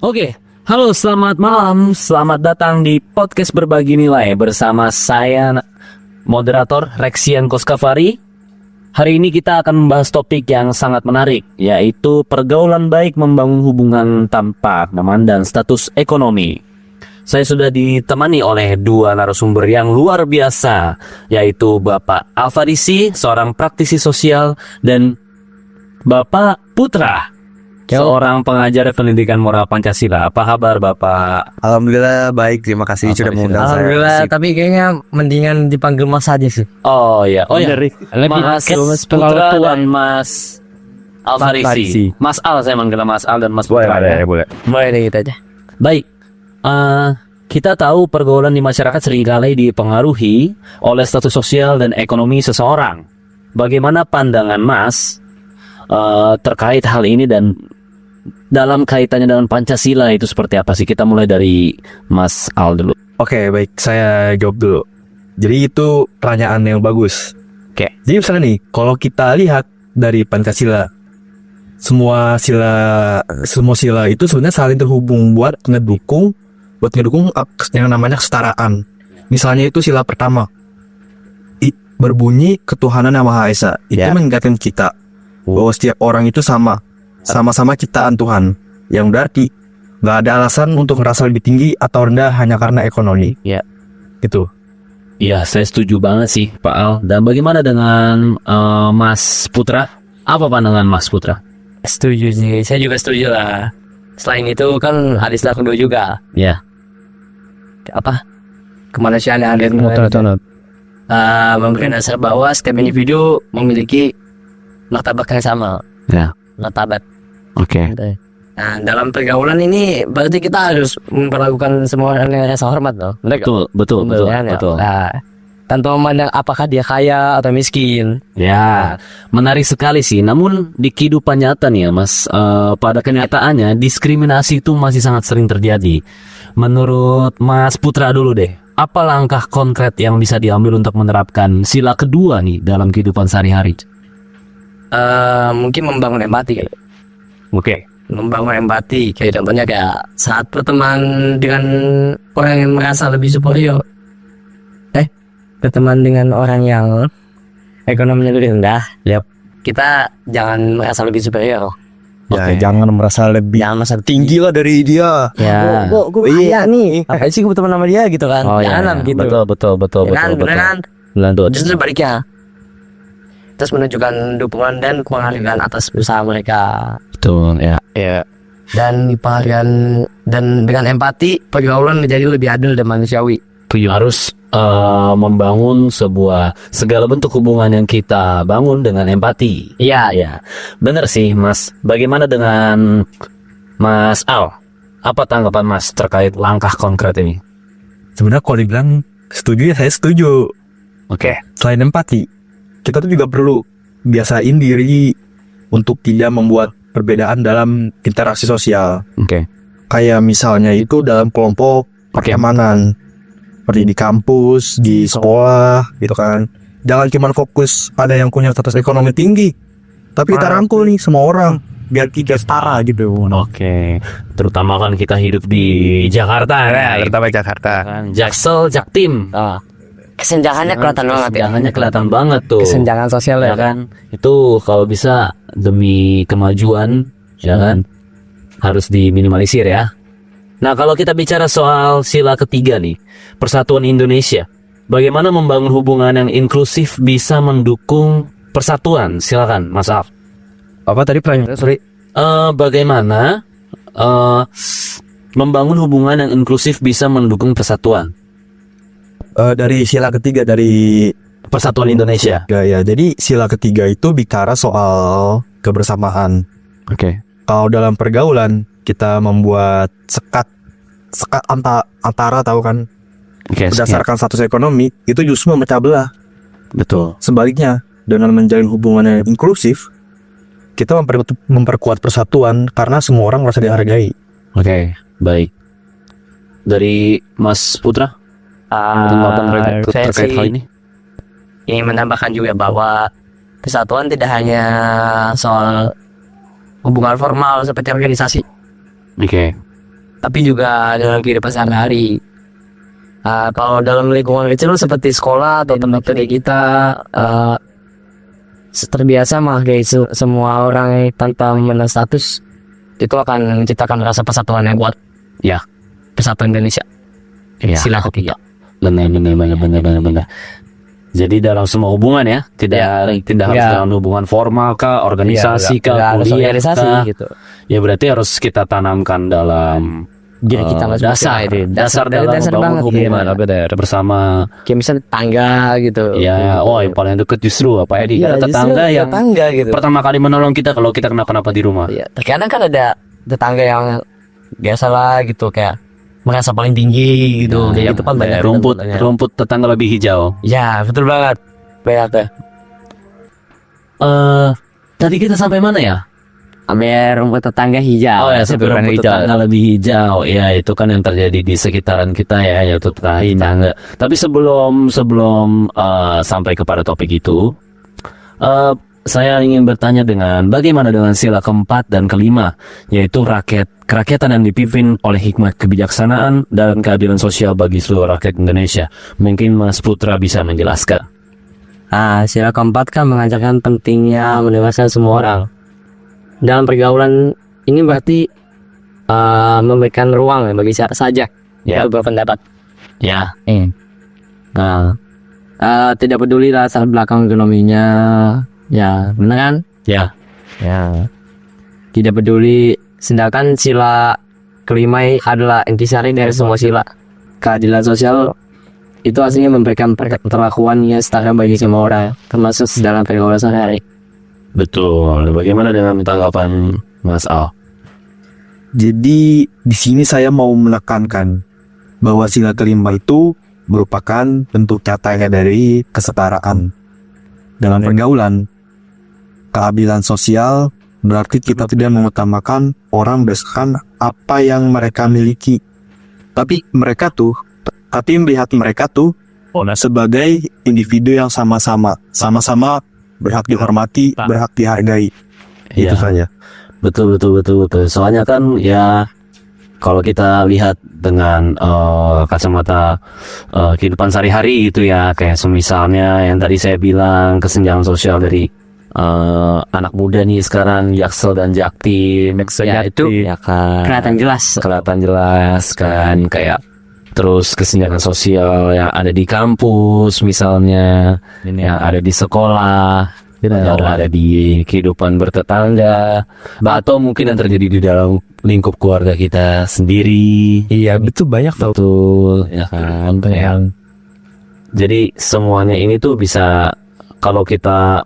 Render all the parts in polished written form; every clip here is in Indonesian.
Oke, halo selamat malam, selamat datang di podcast Berbagi Nilai bersama saya moderator Rexian Koskavari. Hari ini kita akan membahas topik yang sangat menarik, yaitu pergaulan baik membangun hubungan tanpa memandang status ekonomi. Saya sudah ditemani oleh dua narasumber yang luar biasa, yaitu Bapak Alfarisi, seorang praktisi sosial, dan Bapak Putra, seorang pengajar pendidikan moral Pancasila. Apa kabar Bapak? Alhamdulillah baik, terima kasih sudah mengundang saya. Alhamdulillah, tapi kayaknya mendingan dipanggil Mas aja sih. Oh ya, Lebih Mas Putra dan Mas Alfarisi. Mas Al, saya manggil Mas Al dan Mas Putra. Boleh. Mulai dari kita aja. Baik, kita tahu pergaulan di masyarakat seringkali dipengaruhi oleh status sosial dan ekonomi seseorang. Bagaimana pandangan Mas terkait hal ini dan dalam kaitannya dengan Pancasila itu seperti apa sih? Kita mulai dari Mas Al dulu. Oke, baik, saya jawab dulu. Jadi itu pertanyaan yang bagus. Oke. Jadi misalnya nih, kalau kita lihat dari Pancasila, semua sila itu sebenarnya saling terhubung buat ngedukung yang namanya kesetaraan. Misalnya itu sila pertama, berbunyi ketuhanan yang Maha Esa. Itu mengingatkan kita bahwa setiap orang itu sama-sama ciptaan Tuhan, yang berarti nggak ada alasan untuk merasa lebih tinggi atau rendah hanya karena ekonomi. Ya. Gitu. Iya, saya setuju banget sih Pak Al. Dan bagaimana dengan Mas Putra? Apa pandangan Mas Putra? Setuju sih, saya juga setuju lah. Selain itu kan ada istilah kedua juga. Ya. Apa? Kemanusiaan yang adil. Memberikan dasar bahwa setiap individu memiliki martabat yang sama. Ya. Martabat. Oke. Nah, dalam pergaulan ini berarti kita harus memperlakukan semua orang dengan rasa hormat, loh. Betul. Kan, ya? Nah, tanpa memandang apakah dia kaya atau miskin. Ya, menarik sekali sih. Namun di kehidupan nyata nih ya Mas, pada kenyataannya diskriminasi itu masih sangat sering terjadi. Menurut Mas Putra dulu deh, apa langkah konkret yang bisa diambil untuk menerapkan sila kedua nih dalam kehidupan sehari-hari? Mungkin membangun empati. Oke. Membangun empati, kayak contohnya kayak saat berteman dengan orang yang merasa lebih superior. Berteman dengan orang yang ekonominya lebih rendah. Yap. Kita jangan merasa lebih superior. Ya, Oke. jangan merasa lebih Jangan merasa tinggi lah dari dia. Ya. Gue iya nih. Apa sih gue berteman sama dia gitu kan? Oh ya. Jangan gitu. Betul. Beneran. Justru baliknya. Terus menunjukkan dukungan dan penghargaan atas usaha mereka. Betul ya. Dan penghargaan dan dengan empati pergaulan menjadi lebih adil dan manusiawi. Harus membangun segala bentuk hubungan yang kita bangun dengan empati. Iya, ya. Benar sih, Mas. Bagaimana dengan Mas Al? Apa tanggapan Mas terkait langkah konkret ini? Sebenarnya kalau dibilang setuju ya saya setuju. Oke. Selain empati, kita tuh juga perlu biasain diri untuk tidak membuat perbedaan dalam interaksi sosial. Oke. Kayak misalnya itu dalam kelompok pertemanan, seperti di kampus, di sekolah, gitu kan. Jangan cuma fokus pada yang punya status ekonomi tinggi, tapi kita rangkul nih semua orang biar kita setara gitu. Oke. Terutama kan kita hidup di Jakarta ya. Terutama Jakarta. Jaksel, Jaktim. Kesenjangannya kelihatan banget ya. Kesenjangannya kelihatan banget tuh. Kesenjangan sosial Ya kan. Itu kalau bisa demi kemajuan, ya kan, harus diminimalisir ya. Nah, kalau kita bicara soal sila ketiga nih, persatuan Indonesia, bagaimana membangun hubungan yang inklusif bisa mendukung persatuan? Silakan, Mas Af. Apa tadi pertanyaannya? Sorry. Bagaimana membangun hubungan yang inklusif bisa mendukung persatuan? Dari sila ketiga dari Persatuan Indonesia. Ya, jadi sila ketiga itu bicara soal kebersamaan. Oke. Kalau dalam pergaulan kita membuat sekat antara tahu kan, berdasarkan status ekonomi itu justru memecah belah. Betul. Sebaliknya, dengan menjalin hubungan yang inklusif, kita memperkuat persatuan karena semua orang merasa dihargai. Oke, baik. Dari Mas Putra, terkait hal ini? Ingin menambahkan juga bahwa persatuan tidak hanya soal hubungan formal seperti organisasi. Oke. tapi juga dalam kehidupan sehari-hari. Kalau dalam lingkungan kecil seperti sekolah atau tempat kerja kita, terbiasa menghargai semua orang tanpa memandang status, itu akan menciptakan rasa persatuan yang kuat. Ya. Persatuan Indonesia. Ya. Silakan kita. Benar. Jadi dalam semua hubungan ya, tidak harus dalam hubungan formal kah, organisasi kah, harus kuliah organisasi kah. gitu. Ya berarti harus kita tanamkan dalam Jadi kita dasar dalam dasar membangun banget, hubungan bersama. Kayak misalnya tetangga gitu. Ya, yang paling dekat justru apa ya, Iya, ada tetangga yang tetangga gitu. pertama kali menolong kita kalau kita kenapa-napa di rumah. Iya, terkadang kan ada tetangga yang biasalah gitu, kayak merasa paling tinggi gitu. Ya, Itu kan banyak rumput tetangga lebih hijau. Ya, betul banget. Banyak. Tadi kita sampai mana ya? Ambil rumput tetangga hijau. Oh ya, sampai rumput tetangga lebih hijau. Ya, itu kan yang terjadi di sekitaran kita ya, yaitu tetangga. Tapi sebelum sampai kepada topik itu, saya ingin bertanya bagaimana dengan sila keempat dan kelima, yaitu kerakyatan yang dipimpin oleh hikmah kebijaksanaan dan keadilan sosial bagi seluruh rakyat Indonesia. Mungkin Mas Putra bisa menjelaskan. Sila keempat kan mengajarkan pentingnya mendewaskan semua orang. Dalam pergaulan ini berarti memberikan ruang bagi siapa saja untuk berpendapat. Ya. Tidak peduli latar belakang ekonominya. Ya, benar kan? Ya. Tidak peduli. Sedangkan sila kelima adalah intisari dari semua sila. Keadilan sosial itu aslinya memberikan perlakuan yang setara bagi semua orang, termasuk dalam pergaulan sehari-hari. Betul. Bagaimana dengan tanggapan Mas Al? Jadi di sini saya mau menekankan bahwa sila kelima itu merupakan bentuk nyatanya dari kesetaraan dalam pergaulan. Keadilan sosial berarti kita tidak mengutamakan orang berdasarkan apa yang mereka miliki, tapi melihat mereka tuh sebagai individu yang sama-sama berhak dihormati, berhak dihargai. Itu saja. Betul. Soalnya kan ya, kalau kita lihat dengan kacamata kehidupan sehari-hari gitu ya, kayak misalnya yang tadi saya bilang, kesenjangan sosial dari anak muda nih sekarang, Jaksel dan Jaktim, ya itu ya kan kelihatan jelas kan, kayak terus kesenjangan sosial yang ada di kampus misalnya, yang ada di sekolah, yang ada di kehidupan bertetangga, atau mungkin yang terjadi di dalam lingkup keluarga kita sendiri. Iya, betul, banyak tau. Betul, ya kan. Jadi semuanya ini tuh bisa, kalau kita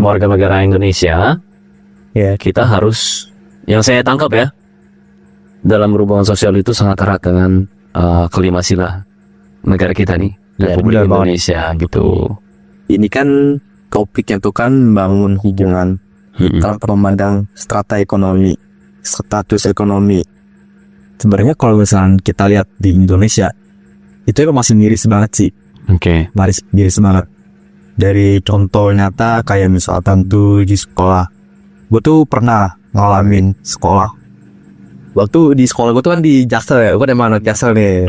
warga negara Indonesia, ya kita harus, yang saya tangkap ya, dalam hubungan sosial itu sangat erat dengan kelima sila negara kita nih, Republik Indonesia gitu. Ini kan topiknya tuh kan bangun hubungan tanpa memandang strata ekonomi, status ekonomi. Sebenarnya kalau misalnya kita lihat di Indonesia, itu masih miris banget sih. Miris banget. Dari contoh nyata kayak misalkan tuh di sekolah, gue tuh pernah ngalamin sekolah. Waktu di sekolah gue tuh kan di Jaksel ya, gue emang anak Jaksel nih.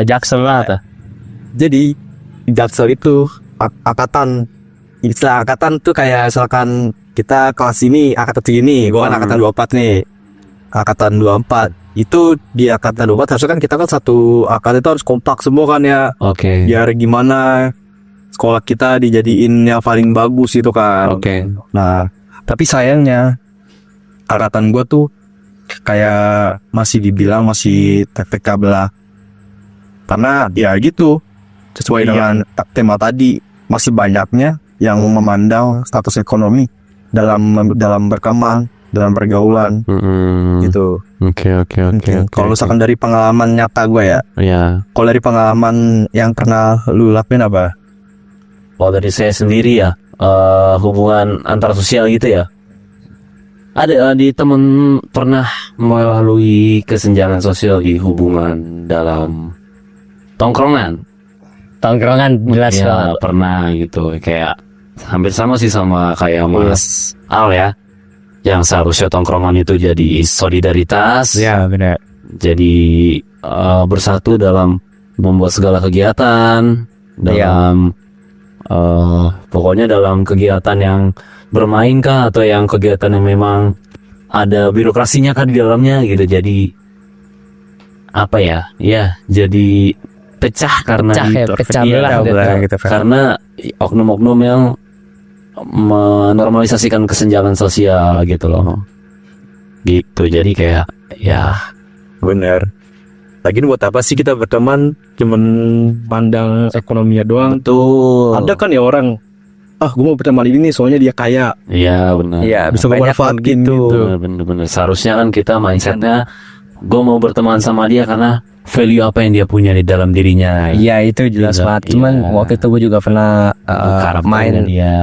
Jaksel lah. Jadi Jaksel itu istilah angkatan tuh kayak misalkan kita kelas ini angkatan segini, gue kan angkatan 24 nih. Angkatan 24 itu di angkatan 24 harusnya kan kita kan satu angkatan itu harus kompak semua kan ya. Biar gimana sekolah kita dijadiin yang paling bagus itu kan. Nah, tapi sayangnya angkatan gue tuh kayak masih dibilang masih TPK belah, karena ya gitu, sesuai dengan tema tadi, masih banyaknya yang memandang status ekonomi dalam berkembang, dalam pergaulan gitu. Kalau misalkan dari pengalaman nyata gue ya, kalau dari pengalaman yang pernah lu lakuin apa? Kalau dari saya sendiri ya, hubungan antar sosial gitu ya, ada di temen pernah melalui kesenjangan sosial di hubungan dalam tongkrongan Jelas ya, pernah gitu, kayak hampir sama sih sama kayak Mas Al ya, yang seharusnya tongkrongan itu jadi solidaritas, Ya benar. jadi bersatu dalam membuat segala kegiatan, dalam pokoknya dalam kegiatan yang bermain kah, atau yang kegiatan yang memang ada birokrasinya kah di dalamnya gitu. Jadi apa ya, jadi pecah karena pecah iya, belah gitu. karena oknum-oknum yang menormalisasikan kesenjangan sosial gitu loh. Gitu, jadi kayak ya Bener. Lagian buat apa sih kita berteman cuman pandang ekonominya doang? betul. Ada kan ya orang, gue mau berteman ini nih soalnya dia kaya, Iya benar. Iya, bisa banyak memanfaatkan begitu. gitu. Bener. Seharusnya kan kita mindsetnya, gue mau berteman sama dia karena value apa yang dia punya di dalam dirinya. Iya, itu jelas Iya, banget. Cuman iya. waktu itu gue juga pernah Karakternya main. dia,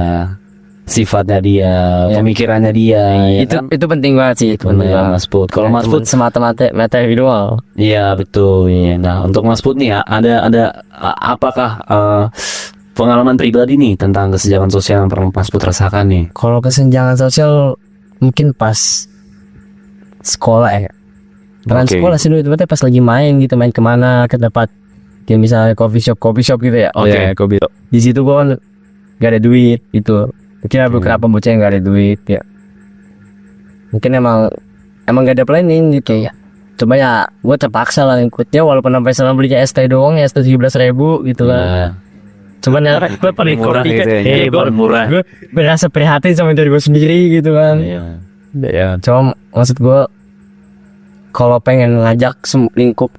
sifatnya dia, Iya. pemikirannya dia. Ya Itu kan? itu penting banget sih. Itu penting Bener, banget. Mas Put. Kalau Mas Put, semata-mata materi doang. iya betul. Iya. Nah untuk Mas Put nih, ada apakah pengalaman pribadi nih tentang kesenjangan sosial yang pernah Mas Put rasakan nih? Kalau kesenjangan sosial mungkin pas sekolah ya. Bukan Oke. sekolah sih dulu, itu pas lagi main gitu, main kemana ke tempat kayak misalnya coffee shop gitu ya. Oke. Iya, gue bilang. Di situ gua kan gak ada duit gitu. Kira beberapa bocah yang gak ada duit ya. Mungkin emang gak ada planning gitu ya. Coba ya gue terpaksa lah ikutnya, walaupun sampai sana belinya ST doang ya, ST 17.000 gitu lah. Iya. Cuman ya gue paling Murah kopi gitu kan. ya, jadi Gue murah. berasa prihatin sama diri gue sendiri gitu kan. Iya. Ya, Cuma maksud gue kalau pengen ngajak lingkup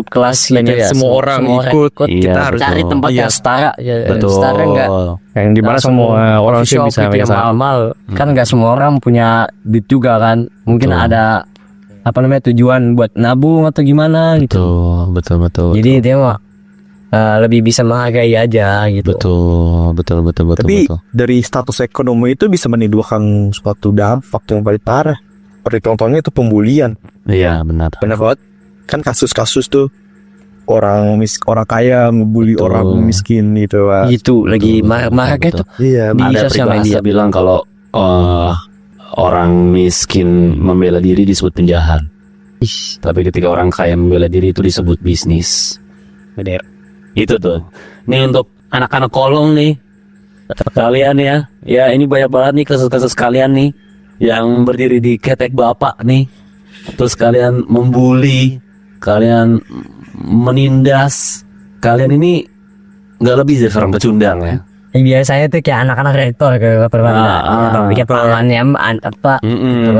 kelas gitu pengen ya, semua orang ikut, Iya, kita harus cari tempat iya, yang setara ya. Betul. Setara enggak yang dimana semua orang coffee sih shop bisa gitu yang mahal-mahal. Kan nggak semua orang punya duit juga kan. Mungkin Betul. ada apa namanya tujuan buat nabung atau gimana gitu. Betul. Jadi dia mah lebih bisa menghargai aja gitu. Betul. Tapi dari status ekonomi itu bisa menimbulkan suatu dampak yang paling parah. Seperti contohnya itu pembulian. Iya benar. Benar banget. Kan kasus-kasus tuh orang kaya ngebully Betul. orang miskin gitu lah. Itu lagi marah-marah betul. gitu Iya, di Ada sosial peribahasa media. bilang kalau orang miskin membela diri disebut penjahat. Tapi ketika orang kaya membela diri itu disebut bisnis. bener. Itu tuh. Nih untuk anak-anak kolong nih, kalian ya. Ya ini banyak banget nih kasus-kasus kalian nih yang berdiri di ketek bapak nih. Terus kalian membuli, kalian menindas. Kalian ini nggak lebih dari seorang pecundang ya. Biasanya tuh kayak anak-anak rektor ke Permanda. Bikin pangannya apa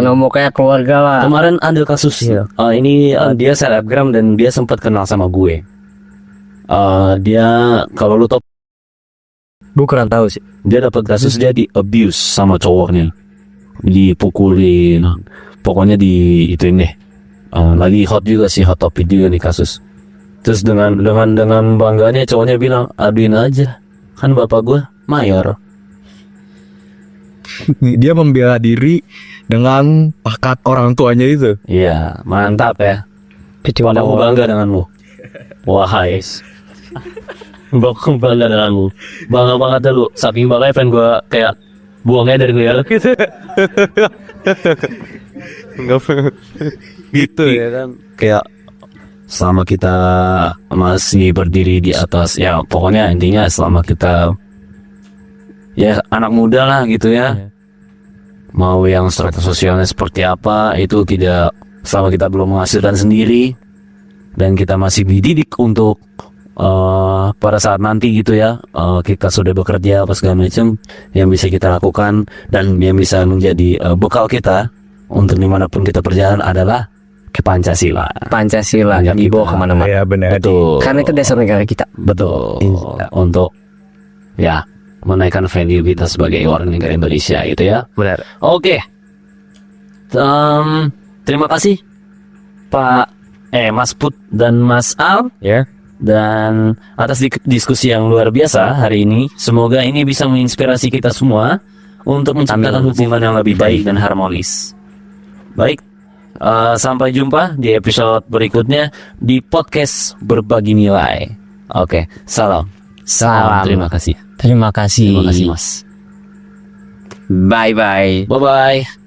ngomong kayak keluarga lah. Kemarin ada kasus Iya. ini dia selebgram dan dia sempat kenal sama gue. Dia kalau lu tau, Gue kurang tahu sih. dia dapat kasus dia di abuse sama cowoknya, dipukulin, pokoknya di ituin deh. Lagi hot juga sih, hot topic juga nih kasus. Terus dengan bangganya cowoknya bilang, aduin aja, kan bapak gue mayor. Dia membela diri dengan pakat orang tuanya itu. Iya, mantap ya. Kecuali Aku bangga denganmu. Wahai. Aku bangga denganmu. Bangga banget dah lu. Saking bangganya pengen gue kayak buangnya dari liar gitu. Gitu ya kan. Kayak selama kita masih berdiri di atas, ya pokoknya intinya selama kita ya anak muda lah gitu ya. Mau yang strata sosialnya seperti apa itu tidak, selama kita belum menghasilkan sendiri dan kita masih dididik untuk pada saat nanti gitu ya, kita sudah bekerja apa segala macam, yang bisa kita lakukan dan yang bisa menjadi bekal kita untuk dimanapun kita berjalan adalah Pancasila. Pancasila Banyak dibawa kita. kemana-mana. Ya benar. Betul. Karena itu dasar negara kita. Betul. Untuk ya menaikkan value kita sebagai orang negara Indonesia gitu ya. Benar. Oke. Terima kasih Pak Mas Put dan Mas Al Ya. dan atas diskusi yang luar biasa hari ini. Semoga ini bisa menginspirasi kita semua untuk menciptakan hubungan yang lebih baik dan harmonis. Baik. Sampai jumpa di episode berikutnya di podcast Berbagi Nilai. Oke, salam. Salam. Terima kasih. Terima kasih. Terima kasih, Mas. Bye bye. Bye bye.